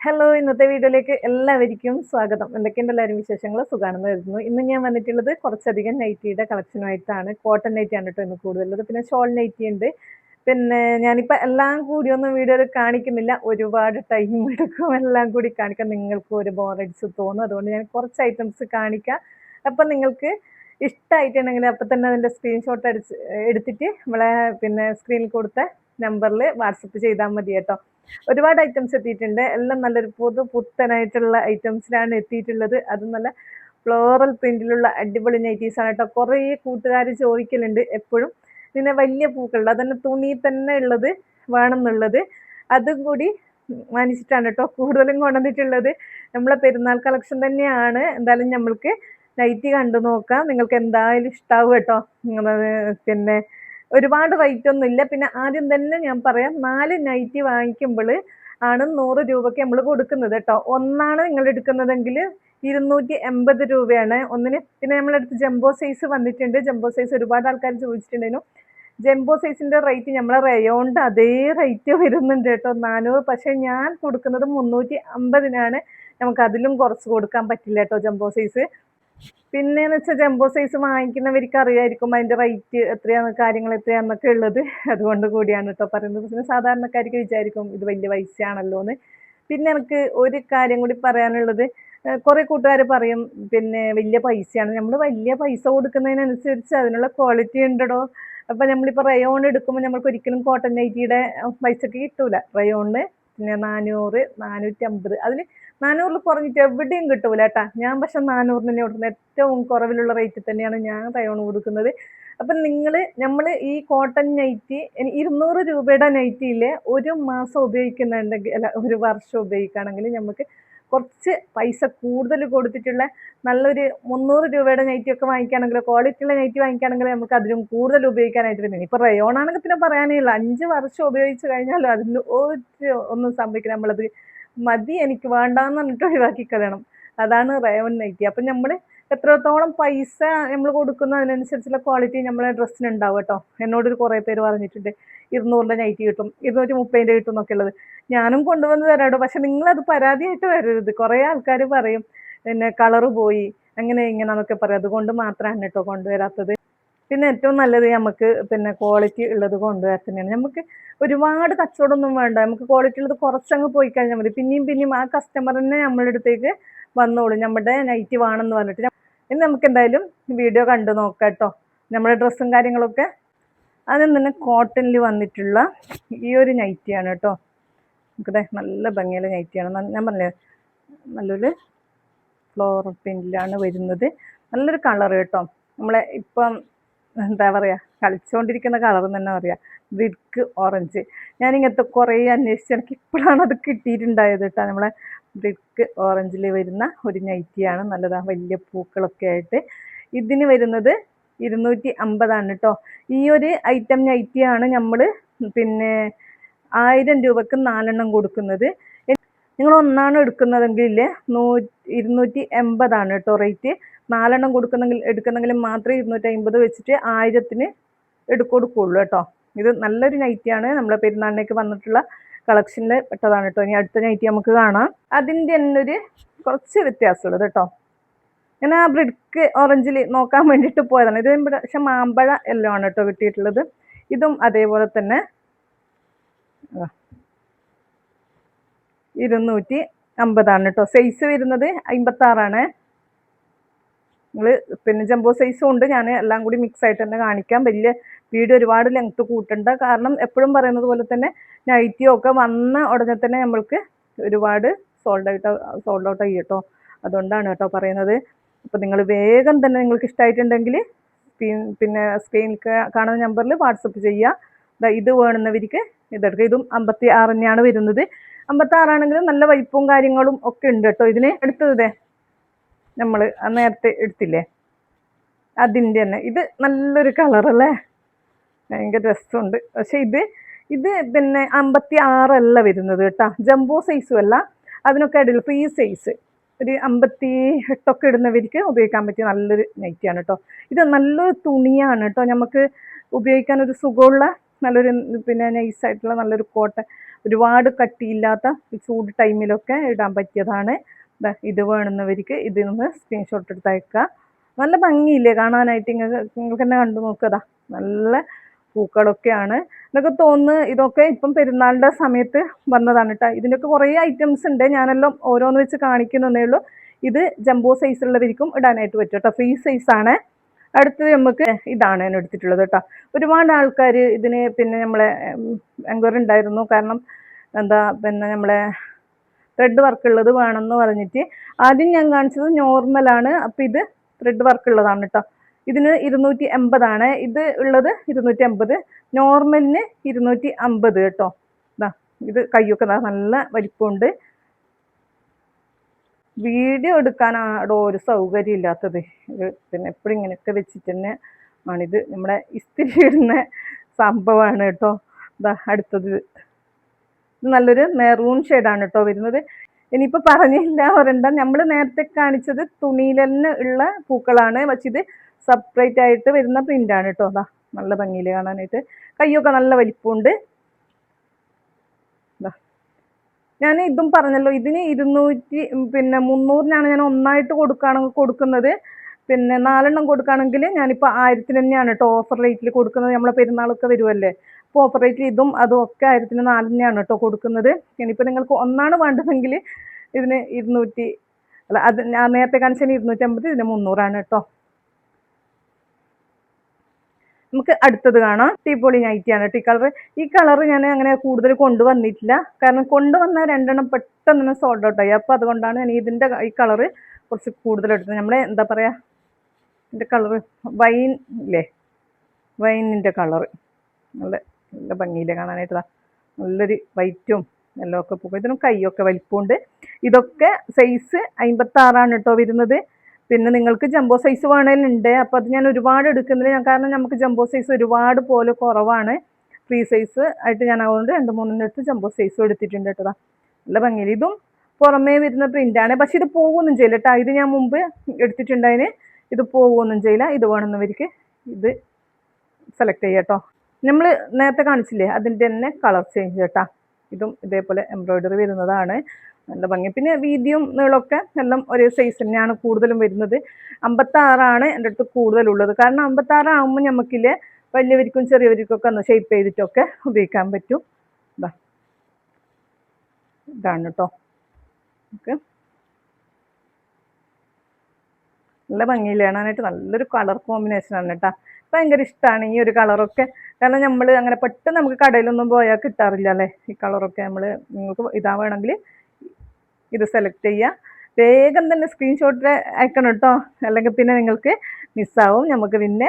Hello ഇന്നത്തെ വീഡിയോയിലേക്ക് എല്ലാവർക്കും സ്വാഗതം. എന്തൊക്കെയുണ്ട് എല്ലാവരും വിശേഷങ്ങൾ? സുഖാണെന്ന് കരുതുന്നു. ഇന്ന് ഞാൻ വന്നിട്ടുള്ളത് കുറച്ചധികം നൈറ്റിയുടെ കളക്ഷനുമായിട്ടാണ്. കോട്ടൺ നൈറ്റി ആണ് കേട്ടോ ഇന്ന് കൂടുതലുള്ളത്. പിന്നെ ഷോൾ നൈറ്റി ഉണ്ട്. പിന്നെ ഞാനിപ്പോൾ എല്ലാം കൂടിയൊന്നും വീഡിയോയിൽ കാണിക്കുന്നില്ല, ഒരുപാട് ടൈം എടുക്കും എല്ലാം കൂടി കാണിക്കാൻ. നിങ്ങൾക്ക് ഒരു ബോറടിച്ച് തോന്നും, അതുകൊണ്ട് ഞാൻ കുറച്ച് ഐറ്റംസ് കാണിക്കാം. അപ്പം നിങ്ങൾക്ക് ഇഷ്ടമായിട്ടുണ്ടെങ്കിൽ അപ്പം തന്നെ അതിൻ്റെ സ്ക്രീൻഷോട്ട് എടുത്തിട്ട് നമ്മളെ പിന്നെ സ്ക്രീനിൽ കൊടുത്ത നമ്പറിൽ വാട്സപ്പ് ചെയ്താൽ മതി കേട്ടോ. ഒരുപാട് ഐറ്റംസ് എത്തിയിട്ടുണ്ട്. എല്ലാം നല്ലൊരു പുത്തനായിട്ടുള്ള ഐറ്റംസിലാണ് എത്തിയിട്ടുള്ളത്. അത് നല്ല ഫ്ലോറൽ പ്രിന്റിലുള്ള അടിപൊളി നൈറ്റീസ് ആണ് കേട്ടോ. കുറേ കൂട്ടുകാർ ചോദിക്കലുണ്ട് എപ്പോഴും, പിന്നെ വലിയ പൂക്കളുണ്ട് അതന്നെ തുണി തന്നെ ഉള്ളത് വേണമെന്നുള്ളത്. അതും കൂടി വാങ്ങിച്ചിട്ടാണ് കേട്ടോ കൂടുതലും കൊണ്ടുവന്നിട്ടുള്ളത്. നമ്മളെ പെരുന്നാൾ കളക്ഷൻ തന്നെയാണ്. എന്തായാലും നമ്മൾക്ക് നൈറ്റി കണ്ടു നോക്കാം, നിങ്ങൾക്ക് എന്തായാലും ഇഷ്ടാവും കേട്ടോ. പിന്നെ ഒരുപാട് റേറ്റ് ഒന്നും ഇല്ല. പിന്നെ ആദ്യം തന്നെ ഞാൻ പറയാം, 4 നൈറ്റി വാങ്ങിക്കുമ്പോൾ ആണ് 100 രൂപയ്ക്ക് നമ്മൾ കൊടുക്കുന്നത് കേട്ടോ. ഒന്നാണ് നിങ്ങൾ എടുക്കുന്നതെങ്കിൽ 280 രൂപയാണ് ഒന്നിന്. പിന്നെ നമ്മളടുത്ത് ജംബോ സൈസ് വന്നിട്ടുണ്ട്. ജംബോ സൈസ് ഒരുപാട് ആൾക്കാർ ചോദിച്ചിട്ടുണ്ടായിരുന്നു. ജംബോ സൈസിന്റെ റേറ്റ് നമ്മളെ റയോണിന്റെ അതേ റേറ്റ് വരുന്നുണ്ട് കേട്ടോ, 400. പക്ഷെ ഞാൻ കൊടുക്കുന്നത് 350-നാണ്. നമുക്ക് അതിലും കുറച്ച് കൊടുക്കാൻ പറ്റില്ല കേട്ടോ ജംബോ സൈസ്. പിന്നെന്ന് വെച്ചാൽ ജംബോ സൈസ് വാങ്ങിക്കുന്നവർക്ക് അറിയായിരിക്കും അതിന്റെ റേറ്റ് എത്രയാണ്, കാര്യങ്ങൾ എത്രയാന്നൊക്കെ ഉള്ളത്. അതുകൊണ്ട് കൂടിയാണ് കേട്ടോ പറയുന്നത്. പിന്നെ സാധാരണക്കാർക്ക് വിചാരിക്കും ഇത് വലിയ പൈസയാണല്ലോ എന്ന്. പിന്നെ എനിക്ക് ഒരു കാര്യം കൂടി പറയാനുള്ളത്, കുറെ കൂട്ടുകാർ പറയും പിന്നെ വലിയ പൈസയാണ്. നമ്മൾ വലിയ പൈസ കൊടുക്കുന്നതിനനുസരിച്ച് അതിനുള്ള ക്വാളിറ്റി ഉണ്ടോ. അപ്പൊ നമ്മളിപ്പോ റയോൺ എടുക്കുമ്പോൾ നമ്മൾക്ക് ഒരിക്കലും കോട്ടൺ നൈറ്റിയുടെ പൈസക്ക് കിട്ടൂല. റയോണിന് പിന്നെ 400, 450, അതിന് 400 കുറഞ്ഞിട്ട് എവിടെയും കിട്ടൂല കേട്ടാ. ഞാൻ പക്ഷെ 400 തന്നെ കൊടുക്കുന്നത്. ഏറ്റവും കുറവിലുള്ള റേറ്റിൽ തന്നെയാണ് ഞാൻ റയോൺ കൊടുക്കുന്നത്. അപ്പം നമ്മൾ ഈ കോട്ടൺ നൈറ്റി 200 രൂപയുടെ നൈറ്റിയിൽ ഒരു മാസം ഉപയോഗിക്കുന്നുണ്ടെങ്കിൽ, അല്ല ഒരു വർഷം ഉപയോഗിക്കുകയാണെങ്കിൽ നമുക്ക് കുറച്ച് പൈസ കൂടുതൽ കൊടുത്തിട്ടുള്ള നല്ലൊരു 300 രൂപയുടെ നൈറ്റി ഒക്കെ വാങ്ങിക്കുകയാണെങ്കിൽ, ക്വാളിറ്റിയുള്ള നൈറ്റി വാങ്ങിക്കുകയാണെങ്കിൽ നമുക്ക് അതിലും കൂടുതൽ ഉപയോഗിക്കാനായിട്ട് വരുന്നത്. ഇപ്പൊ റയോൺ ആണെങ്കിൽ പിന്നെ പറയാനേ ഇല്ല, 5 വർഷം ഉപയോഗിച്ച് കഴിഞ്ഞാൽ അതിൽ ഒന്നും സംഭവിക്കില്ല. നമ്മളത് മതി എനിക്ക് വേണ്ടാന്ന് പറഞ്ഞിട്ട് ഒഴിവാക്കി കളയണം. അതാണ് റയോൺ നൈറ്റി. അപ്പം നമ്മൾ എത്രത്തോളം പൈസ നമ്മൾ കൊടുക്കുന്നു അതിനനുസരിച്ചുള്ള ക്വാളിറ്റി നമ്മളെ ഡ്രസ്സിന് ഉണ്ടാവും കേട്ടോ. എന്നോടൊരു കുറേ പേര് പറഞ്ഞിട്ടുണ്ട് 200-ന്റെ നൈറ്റി കിട്ടും, 230-ന്റെ കിട്ടും എന്നൊക്കെ ഉള്ളത്. ഞാനും കൊണ്ടുവന്ന് തരാടോ, പക്ഷെ നിങ്ങളത് പരാതിയായിട്ട് വരരുത്. കുറേ ആൾക്കാർ പറയും പിന്നെ കളറ് പോയി അങ്ങനെ ഇങ്ങനെന്നൊക്കെ പറയും. അതുകൊണ്ട് മാത്രമാണ് കേട്ടോ കൊണ്ടുവരാത്തത്. പിന്നെ ഏറ്റവും നല്ലത് നമുക്ക് പിന്നെ ക്വാളിറ്റി ഉള്ളത് കൊണ്ടുവരുന്നതാണ്. നമുക്ക് ഒരുപാട് കച്ചവടമൊന്നും വേണ്ട, നമുക്ക് ക്വാളിറ്റി ഉള്ളത് കുറച്ചങ്ങ് പോയി കഴിഞ്ഞാൽ മതി. പിന്നെയും പിന്നെയും ആ കസ്റ്റമറിനെ നമ്മളുടെ അടുത്തേക്ക് വന്നോളൂ നമ്മുടെ നൈറ്റി വേണമെന്ന് പറഞ്ഞിട്ട്. ഇനി നമുക്ക് എന്തായാലും വീഡിയോ കണ്ടു നോക്കാം കേട്ടോ. നമ്മുടെ ഡ്രസ്സും കാര്യങ്ങളൊക്കെ ആദ്യം തന്നെ കോട്ടണിൽ വന്നിട്ടുള്ള ഈ ഒരു നൈറ്റിയാണ് കേട്ടോ. നമുക്കതെ നല്ല ഭംഗിയുള്ള നൈറ്റിയാണ്. ഞാൻ പറഞ്ഞേ നല്ലൊരു ഫ്ലോറൽ പ്രിന്റിലാണ് വരുന്നത്. നല്ലൊരു കളർ കേട്ടോ. നമ്മളെ ഇപ്പം എന്താ പറയുക, കളിച്ചുകൊണ്ടിരിക്കുന്ന കളർ തന്നെ പറയാം, ബ്രിക്ക് ഓറഞ്ച്. ഞാനിങ്ങനത്തെ കുറേ അന്വേഷിച്ച് എനിക്ക് ഇപ്പോഴാണ് അത് കിട്ടിയിട്ടുണ്ടായത് കേട്ടോ. നമ്മളെ ബ്രിക്ക് ഓറഞ്ചിൽ വരുന്ന ഒരു നൈറ്റിയാണ്. നല്ലതാണ്, വലിയ പൂക്കളൊക്കെ ആയിട്ട്. ഇതിന് വരുന്നത് 250 കേട്ടോ. ഈ ഒരു ഐറ്റം നൈറ്റിയാണ് നമ്മൾ പിന്നെ 1000 രൂപക്ക് 4 കൊടുക്കുന്നത്. നിങ്ങൾ ഒന്നാണ് എടുക്കുന്നതെങ്കിൽ 280 കേട്ടോ റേറ്റ്. 4 എടുക്കുന്നെങ്കിൽ മാത്രമേ 250 വെച്ചിട്ട് 1000-ന് കൊടുക്കുള്ളൂ കേട്ടോ. ഇത് നല്ലൊരു നൈറ്റിയാണ്, നമ്മളെ പെരുന്നാളിലേക്ക് വന്നിട്ടുള്ള കളക്ഷനിൽ പെട്ടതാണ് കേട്ടോ. ഇനി അടുത്ത നൈറ്റി നമുക്ക് കാണാം. അതിൻ്റെ തന്നെ ഒരു കുറച്ച് വ്യത്യാസമുള്ളത് കേട്ടോ. ഞാൻ ആ ബ്രിക്ക് ഓറഞ്ചിൽ നോക്കാൻ വേണ്ടിയിട്ട് പോയതാണ്. ഇത് പക്ഷെ മാമ്പഴ എല്ലോ ആണ് കേട്ടോ കിട്ടിയിട്ടുള്ളത്. ഇതും അതേപോലെ തന്നെ 250 കേട്ടോ. സൈസ് വരുന്നത് 56. നിങ്ങൾ പിന്നെ ജംബോ സൈസും ഉണ്ട്. ഞാൻ എല്ലാം കൂടി മിക്സ് ആയിട്ട് തന്നെ കാണിക്കാം. വലിയ വീഡിയോ ഒരുപാട് ലെങ്ത് കൂട്ടണ്ട, കാരണം എപ്പോഴും പറയുന്നത് പോലെ തന്നെ നൈറ്റിയൊക്കെ വന്ന ഉടനെ തന്നെ നമ്മൾക്ക് ഒരുപാട് സോൾഡ് ഔട്ട് ആയി കേട്ടോ. അതുകൊണ്ടാണ് കേട്ടോ പറയുന്നത്. അപ്പോൾ നിങ്ങൾ വേഗം തന്നെ നിങ്ങൾക്ക് ഇഷ്ടമായിട്ടുണ്ടെങ്കിൽ പിന്നെ സ്ക്രീനിൽ കാണുന്ന നമ്പറിൽ വാട്സപ്പ് ചെയ്യുക. ഇത് വേണമെന്നവർക്ക് ഇതെടുക്കുക. ഇതും 56 തന്നെയാണ് വരുന്നത്. 56 ആണെങ്കിലും നല്ല വലിപ്പവും കാര്യങ്ങളും ഒക്കെ ഉണ്ട് കേട്ടോ. ഇതിന് എടുത്തതേ നമ്മൾ നേരത്തെ എടുത്തില്ലേ അതിൻ്റെ തന്നെ. ഇത് നല്ലൊരു കളറല്ലേ, ഭയങ്കര രസമുണ്ട്. പക്ഷെ ഇത് പിന്നെ 56 അല്ല വരുന്നത് കേട്ടോ. ജംബോ സൈസും അല്ല, അതിനൊക്കെ ഇടയിൽ ഫ്രീ സൈസ് ഒരു 58 ഇടുന്നവർക്ക് ഉപയോഗിക്കാൻ പറ്റിയ നല്ലൊരു നൈറ്റിയാണ് കേട്ടോ. ഇത് നല്ലൊരു തുണിയാണ് കേട്ടോ. നമുക്ക് ഉപയോഗിക്കാൻ ഒരു സുഖമുള്ള നല്ലൊരു പിന്നെ നൈസായിട്ടുള്ള നല്ലൊരു കോട്ടൺ ഒരുപാട് കട്ടിയില്ലാത്ത ചൂട് ടൈമിലൊക്കെ ഇടാൻ പറ്റിയതാണ്. ഇത് വേണമെന്നവർക്ക് ഇതിൽ നിന്ന് സ്ക്രീൻഷോട്ട് എടുത്ത് അയക്കുക. നല്ല ഭംഗിയില്ലേ കാണാനായിട്ട്? നിങ്ങൾക്ക് തന്നെ കണ്ടു നോക്കതാ, നല്ല പൂക്കളൊക്കെയാണ്. എന്നൊക്കെ തോന്നുന്നു ഇതൊക്കെ ഇപ്പം പെരുന്നാളിൻ്റെ സമയത്ത് വന്നതാണ് കേട്ടോ. ഇതിൻ്റെയൊക്കെ കുറേ ഐറ്റംസ് ഉണ്ട്, ഞാനെല്ലാം ഓരോന്ന് വെച്ച് കാണിക്കുന്നതേ ഉള്ളൂ. ഇത് ജംബോ സൈസുള്ളവർക്കും ഇടാനായിട്ട് പറ്റും കേട്ടോ, ഫ്രീ സൈസാണ്. അടുത്തത് നമുക്ക് ഇതാണ് ഞാൻ എടുത്തിട്ടുള്ളത് കേട്ടോ. ഒരുപാട് ആൾക്കാർ ഇതിന് പിന്നെ നമ്മളെ എൻക്വയറി ഉണ്ടായിരുന്നു. കാരണം എന്താ പിന്നെ നമ്മളെ ത്രെഡ് വർക്കുള്ളത് വേണമെന്ന് പറഞ്ഞിട്ട്. ആദ്യം ഞാൻ കാണിച്ചത് നോർമലാണ്, അപ്പോൾ ഇത് ത്രെഡ് വർക്കുള്ളതാണ് കേട്ടോ. ഇതിന് 280 ഇത് ഉള്ളത് 250, നോർമലിന് 250 കേട്ടോ. ഇത് കയ്യൊക്കെ നല്ല വലിപ്പമുണ്ട്. വീഡിയോ എടുക്കാനാടോ ഒരു സൗകര്യം ഇല്ലാത്തത്. പിന്നെ എപ്പോഴും ഇങ്ങനെയൊക്കെ വെച്ചിട്ട് തന്നെ ആണിത്. നമ്മുടെ ഇസ്തിരി ഇടുന്ന സംഭവമാണ് കേട്ടോ. അടുത്തത് ഇത് നല്ലൊരു മെറൂൺ ഷെയ്ഡാണ് കേട്ടോ വരുന്നത്. ഇനിയിപ്പോൾ പറഞ്ഞില്ല പറയണ്ട, നമ്മൾ നേരത്തെ കാണിച്ചത് തുണിയിൽ തന്നെ ഉള്ള പൂക്കളാണ്, പക്ഷെ ഇത് സെപ്പറേറ്റ് ആയിട്ട് വരുന്ന പ്രിൻ്റാണ് കേട്ടോ. നല്ല ഭംഗിയിൽ കാണാനായിട്ട്. കയ്യൊക്കെ നല്ല വലിപ്പമുണ്ട്. ഞാൻ ഇതും പറഞ്ഞല്ലോ, ഇതിന് 300 ഞാൻ ഒന്നായിട്ട് കൊടുക്കുന്നത്. പിന്നെ 4 കൊടുക്കുകയാണെങ്കിൽ ഞാനിപ്പോൾ 1000 തന്നെയാണ് കേട്ടോ ഓഫർ റേറ്റിൽ കൊടുക്കുന്നത്. നമ്മളെ പെരുന്നാളൊക്കെ വരുമല്ലേ, അപ്പോൾ ഓഫർ റേറ്റിൽ ഇതും അതും ഒക്കെ 1004 കേട്ടോ കൊടുക്കുന്നത്. ഇനിയിപ്പോൾ നിങ്ങൾക്ക് ഒന്നാണ് വേണ്ടതെങ്കിൽ ഇതിന് 200, അല്ല അത് ഞാൻ നേരത്തെ കാണിച്ചതിന് 250, ഇതിന് 300 കേട്ടോ. നമുക്ക് അടുത്തത് കാണാം. ടീപോളി നൈറ്റിയാണ് കേട്ടോ ഈ കളർ. ഈ കളർ ഞാൻ അങ്ങനെ കൂടുതൽ കൊണ്ടുവന്നിട്ടില്ല, കാരണം കൊണ്ടുവന്ന 2 പെട്ടെന്ന് തന്നെ സോൾഡ് ഔട്ട് ആയി. അപ്പോൾ അതുകൊണ്ടാണ് ഞാൻ ഇതിൻ്റെ ഈ കളറ് കുറച്ച് കൂടുതൽ എടുത്തത്. നമ്മളെ എന്താ പറയുക, ഇതിൻ്റെ കളറ് വൈൻ ഇല്ലേ, വൈനിൻ്റെ കളറ് നല്ല നല്ല ഭംഗിയില്ലേ കാണാനായിട്ട്. നല്ലൊരു വൈറ്റും എല്ലാം ഒക്കെ പോകും. ഇതിനും കൈയൊക്കെ വലിപ്പമുണ്ട്. ഇതൊക്കെ സൈസ് 56 കേട്ടോ വരുന്നത്. പിന്നെ നിങ്ങൾക്ക് ജംബോ സൈസ് വേണേലുണ്ട്, അപ്പോൾ അത് ഞാൻ ഒരുപാട് എടുക്കുന്നില്ല, കാരണം നമുക്ക് ജംബോ സൈസ് ഒരുപാട് പോലെ കുറവാണ്. ഫ്രീ സൈസ് ആയിട്ട് ഞാൻ അതുകൊണ്ട് 2-3 അടുത്ത് ജംബോ സൈസും എടുത്തിട്ടുണ്ട് കേട്ടോ. നല്ല ഭംഗിയിൽ ഇതും പുറമേ വരുന്ന പ്രിൻ്റാണ്, പക്ഷെ ഇത് പോകുമൊന്നും ചെയ്യില്ല കേട്ടോ. ഇത് ഞാൻ മുമ്പ് എടുത്തിട്ടുണ്ടതിന്, ഇത് പോകുമൊന്നും ചെയ്യില്ല. ഇത് വേണമെന്നവർക്ക് ഇത് സെലക്ട് ചെയ്യാം കേട്ടോ. നമ്മൾ നേരത്തെ കാണിച്ചില്ലേ അതിൻ്റെ തന്നെ കളർ ചേഞ്ച് കേട്ടോ. ഇതും ഇതേപോലെ എംബ്രോയിഡറി വരുന്നതാണ്, നല്ല ഭംഗി. പിന്നെ വീതിയും നീളമൊക്കെ എല്ലാം ഒരേ സൈസ് തന്നെയാണ് കൂടുതലും വരുന്നത്. 56 എൻ്റെ അടുത്ത് കൂടുതലുള്ളത്, കാരണം 56 ആകുമ്പോൾ നമുക്കില്ലേ വലിയവർക്കും ചെറിയവർക്കൊക്കെ ഒന്ന് ഷേപ്പ് ചെയ്തിട്ടൊക്കെ ഉപയോഗിക്കാൻ പറ്റും. ഇതാണ് കേട്ടോ. ഓക്കെ, നല്ല ഭംഗിയിൽ കാണാനായിട്ട് നല്ലൊരു കളർ കോമ്പിനേഷനാണ് കേട്ടോ. ഭയങ്കര ഇഷ്ടമാണ് ഈ ഒരു കളറൊക്കെ, കാരണം നമ്മൾ അങ്ങനെ പെട്ടെന്ന് നമുക്ക് കടയിലൊന്നും പോയാൽ കിട്ടാറില്ല അല്ലേ ഈ കളറൊക്കെ. നിങ്ങൾക്ക് ഇതാവണമെങ്കിൽ ഇത് സെലക്ട് ചെയ്യുക, വേഗം തന്നെ സ്ക്രീൻഷോട്ട് അയക്കണം കേട്ടോ, അല്ലെങ്കിൽ പിന്നെ നിങ്ങൾക്ക് മിസ്സാവും. നമുക്ക് പിന്നെ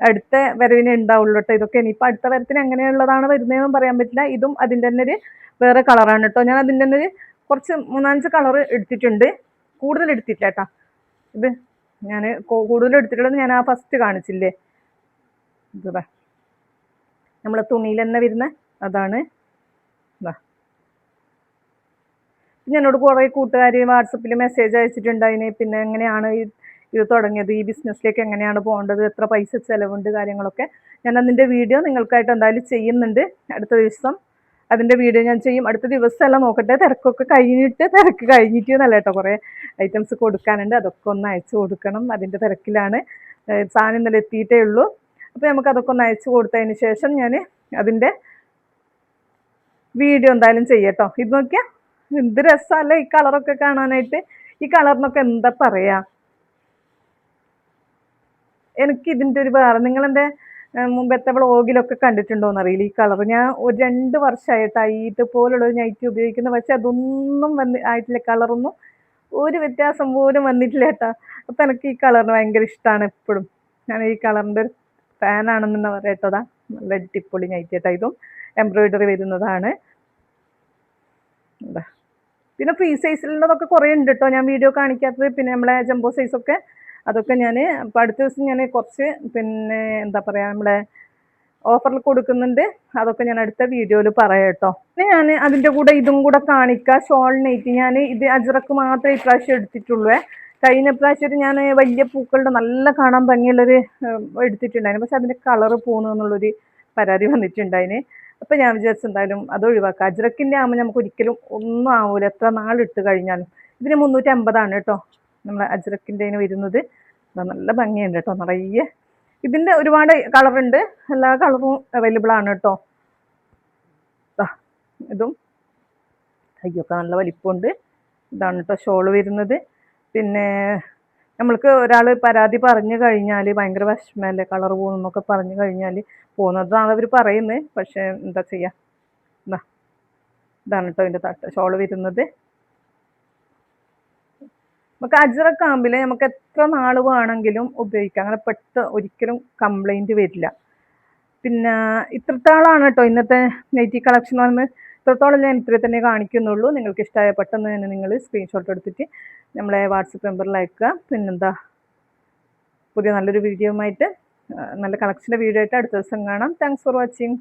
അടുത്ത വരവിനെ ഉണ്ടാവുള്ളൂ കേട്ടോ ഇതൊക്കെ. ഇനിയിപ്പോൾ അടുത്ത വരത്തിന് എങ്ങനെയുള്ളതാണ് വരുന്നതെന്നും പറയാൻ പറ്റില്ല. ഇതും അതിൻ്റെ തന്നെ ഒരു വേറെ കളറാണ് കേട്ടോ. ഞാൻ അതിൻ്റെ തന്നെ ഒരു കുറച്ച് 3-5 കളർ എടുത്തിട്ടുണ്ട്, കൂടുതൽ എടുത്തിട്ടില്ല കേട്ടോ. ഇത് ഞാൻ കൂടുതൽ എടുത്തിട്ടുള്ളത് ഞാൻ ആ ഫസ്റ്റ് കാണിച്ചില്ലേ, ഇതാ നമ്മളെ തുണിയിൽ തന്നെ വരുന്ന അതാണ്. എന്നോട് കുറേ കൂട്ടുകാർ വാട്സപ്പിൽ മെസ്സേജ് അയച്ചിട്ടുണ്ട് അതിന്, പിന്നെ എങ്ങനെയാണ് ഇത് തുടങ്ങിയത്, ഈ ബിസിനസ്സിലേക്ക് എങ്ങനെയാണ് പോകേണ്ടത്, എത്ര പൈസ ചിലവുണ്ട്, കാര്യങ്ങളൊക്കെ. ഞാൻ അതിൻ്റെ വീഡിയോ നിങ്ങൾക്കായിട്ട് എന്തായാലും ചെയ്യുന്നുണ്ട്. അടുത്ത ദിവസം അതിൻ്റെ വീഡിയോ ഞാൻ ചെയ്യും. അടുത്ത ദിവസം എല്ലാം നോക്കട്ടെ, തിരക്ക് കഴിഞ്ഞിട്ട് എന്നല്ല കേട്ടോ, കുറേ ഐറ്റംസ് കൊടുക്കാനുണ്ട്, അതൊക്കെ ഒന്ന് അയച്ചു കൊടുക്കണം. അതിൻ്റെ തിരക്കിലാണ്, സാധനം ഇന്നലെ എത്തിയിട്ടേ ഉള്ളൂ. അപ്പോൾ നമുക്ക് അതൊക്കെ ഒന്ന് അയച്ചു കൊടുത്തതിന് ശേഷം ഞാൻ അതിൻ്റെ വീഡിയോ എന്തായാലും ചെയ്യട്ടോ. ഇത് നോക്കിയാൽ എന്ത് രസമല്ലേ ഈ കളറൊക്കെ കാണാനായിട്ട്. ഈ കളറിനൊക്കെ എന്താ പറയാ, എനിക്ക് ഇതിൻ്റെ ഒരു വേറെ, നിങ്ങളെൻ്റെ മുമ്പത്തെ വ്ളോഗിലൊക്കെ കണ്ടിട്ടുണ്ടോയെന്ന് അറിയില്ല ഈ കളർ. ഞാൻ ഒരു 2 വർഷമായിട്ടാണ് ഇതുപോലുള്ളൊരു നൈറ്റി ഉപയോഗിക്കുന്നത്, പക്ഷെ അതൊന്നും ആയിട്ടില്ല, കളറൊന്നും ഒരു വ്യത്യാസം പോലും വന്നിട്ടില്ല കേട്ടോ. അപ്പം എനിക്ക് ഈ കളറിന് ഭയങ്കര ഇഷ്ടമാണ് എപ്പോഴും. ഞാൻ ഈ കളറിൻ്റെ ഒരു ഫാനാണെന്ന് പറയട്ടതാ. നല്ല അടിപൊളി നൈറ്റി കേട്ടോ. ഇതും എംബ്രോയിഡറി വരുന്നതാണ്. എന്താ പിന്നെ ഫ്രീ സൈസിലുള്ളതൊക്കെ കുറേ ഉണ്ട് കേട്ടോ, ഞാൻ വീഡിയോ കാണിക്കാത്തത്. പിന്നെ നമ്മളെ ജംബോ സൈസൊക്കെ അതൊക്കെ ഞാൻ ഇപ്പോൾ അടുത്ത ദിവസം ഞാൻ കുറച്ച് പിന്നെ എന്താ പറയുക നമ്മളെ ഓഫറിൽ കൊടുക്കുന്നുണ്ട്, അതൊക്കെ ഞാൻ അടുത്ത വീഡിയോയിൽ പറയാം കേട്ടോ. പിന്നെ ഞാൻ അതിൻ്റെ കൂടെ ഇതും കൂടെ കാണിക്കാം, ഷോൾ നൈറ്റി. ഞാൻ ഇത് അജ്രക്ക് മാത്രമേ ഇപ്രാവശ്യം എടുത്തിട്ടുള്ളൂ. കഴിഞ്ഞ പ്രാവശ്യം ഞാൻ വലിയ പൂക്കളുടെ നല്ല കാണാൻ ഭംഗിയുള്ളൊരു എടുത്തിട്ടുണ്ടായിരുന്നു, പക്ഷെ അതിൻ്റെ കളറ് പോകുന്നു എന്നുള്ളൊരു പരാതി വന്നിട്ടുണ്ടായിന്. അപ്പം ഞാൻ വിചാരിച്ചു എന്തായാലും അത് ഒഴിവാക്കാം. അജ്രക്കിൻ്റെ ആകുമ്പോൾ നമുക്ക് ഒരിക്കലും ഒന്നും ആവൂല എത്ര നാളിട്ട് കഴിഞ്ഞാലും. ഇതിന് 350 കേട്ടോ നമ്മളെ അജ്രക്കിൻ്റെ വരുന്നത്. നല്ല ഭംഗിയുണ്ട് കേട്ടോ നിറയെ. ഇതിൻ്റെ ഒരുപാട് കളറുണ്ട്, എല്ലാ കളറും അവൈലബിൾ ആണ് കേട്ടോ. ഇതും കയ്യൊക്കെ നല്ല വലിപ്പമുണ്ട്. ഇതാണ് കേട്ടോ ഷോള് വരുന്നത്. പിന്നെ നമ്മൾക്ക് ഒരാൾ പരാതി പറഞ്ഞു കഴിഞ്ഞാൽ ഭയങ്കര വിഷമല്ലേ, കളർ പോകുന്നൊക്കെ പറഞ്ഞു കഴിഞ്ഞാൽ പോകുന്നതാണ് അവർ പറയുന്നത്. പക്ഷേ എന്താ ചെയ്യുക, ഇതാണ് കേട്ടോ ഇതിൻ്റെ ഷോള് വരുന്നത്. നമുക്ക് അജ്രക്ക് ആകുമ്പോൾ നമുക്ക് എത്ര നാൾ വേണമെങ്കിലും ഉപയോഗിക്കാം, അങ്ങനെ ഒരിക്കലും കംപ്ലൈൻറ്റ് വരില്ല. പിന്നെ ഇത്രത്തോളമാണ് കേട്ടോ ഇന്നത്തെ നൈറ്റി കളക്ഷൻ വന്ന്. ഇത്രത്തോളം ഞാൻ ഇത്ര തന്നെ കാണിക്കുന്നുള്ളൂ. നിങ്ങൾക്ക് ഇഷ്ടമായ പെട്ടെന്ന് തന്നെ നിങ്ങൾ സ്ക്രീൻഷോട്ട് എടുത്തിട്ട് നമ്മളെ വാട്സപ്പ് നമ്പറിൽ അയക്കുക. പിന്നെന്താ, പുതിയ നല്ലൊരു വീഡിയോ ആയിട്ട്, നല്ല കളക്ഷൻ്റെ വീഡിയോ ആയിട്ട് അടുത്ത ദിവസം കാണാം. Thanks for watching.